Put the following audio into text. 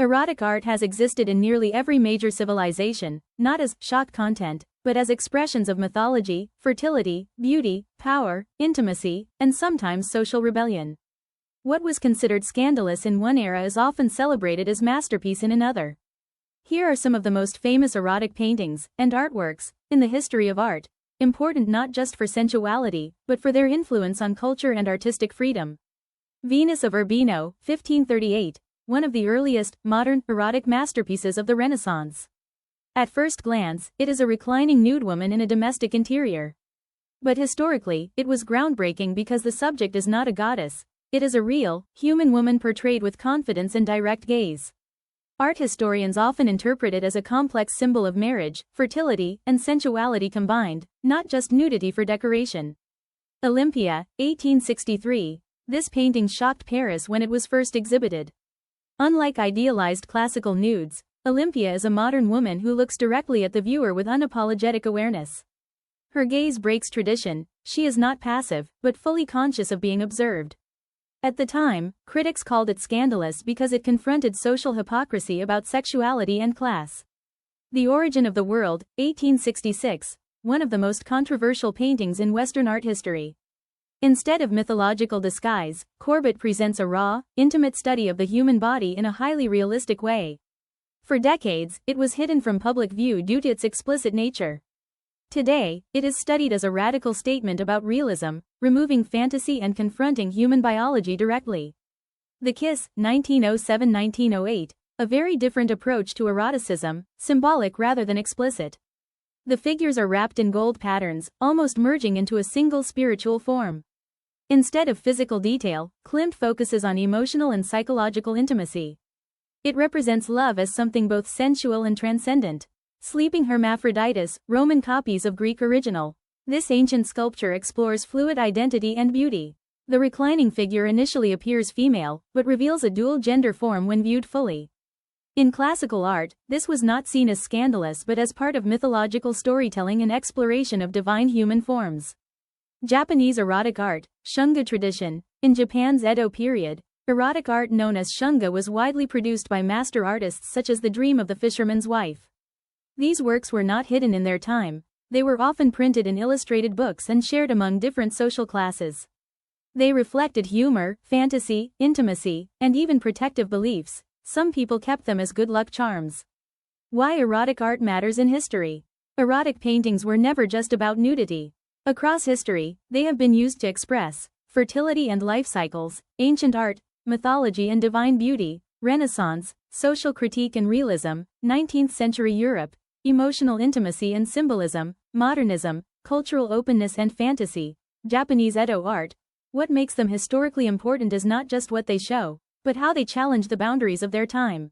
Erotic art has existed in nearly every major civilization, not as shock content, but as expressions of mythology, fertility, beauty, power, intimacy, and sometimes social rebellion. What was considered scandalous in one era is often celebrated as masterpiece in another. Here are some of the most famous erotic paintings and artworks in the history of art, important not just for sensuality, but for their influence on culture and artistic freedom. Venus of Urbino, 1538, one of the earliest, modern, erotic masterpieces of the Renaissance. At first glance, it is a reclining nude woman in a domestic interior. But historically, it was groundbreaking because the subject is not a goddess, it is a real, human woman portrayed with confidence and direct gaze. Art historians often interpret it as a complex symbol of marriage, fertility, and sensuality combined, not just nudity for decoration. Olympia, 1863. This painting shocked Paris when it was first exhibited. Unlike idealized classical nudes, Olympia is a modern woman who looks directly at the viewer with unapologetic awareness. Her gaze breaks tradition, she is not passive, but fully conscious of being observed. At the time, critics called it scandalous because it confronted social hypocrisy about sexuality and class. The Origin of the World, 1866, one of the most controversial paintings in Western art history. Instead of mythological disguise, Courbet presents a raw, intimate study of the human body in a highly realistic way. For decades, it was hidden from public view due to its explicit nature. Today, it is studied as a radical statement about realism, removing fantasy and confronting human biology directly. The Kiss, 1907-1908, a very different approach to eroticism, symbolic rather than explicit. The figures are wrapped in gold patterns, almost merging into a single spiritual form. Instead of physical detail, Klimt focuses on emotional and psychological intimacy. It represents love as something both sensual and transcendent. Sleeping Hermaphroditus, Roman copies of Greek original. This ancient sculpture explores fluid identity and beauty. The reclining figure initially appears female, but reveals a dual gender form when viewed fully. In classical art, this was not seen as scandalous but as part of mythological storytelling and exploration of divine human forms. Japanese erotic art, shunga tradition. In Japan's Edo period, erotic art known as shunga was widely produced by master artists such as The Dream of the Fisherman's Wife. These works were not hidden in their time, they were often printed in illustrated books and shared among different social classes. They reflected humor, fantasy, intimacy, and even protective beliefs. Some people kept them as good luck charms. Why erotic art matters in history. Erotic paintings were never just about nudity. Across history, they have been used to express fertility and life cycles, ancient art, mythology and divine beauty, Renaissance, social critique and realism, 19th century Europe, emotional intimacy and symbolism, modernism, cultural openness and fantasy, Japanese Edo art. What makes them historically important is not just what they show, but how they challenge the boundaries of their time.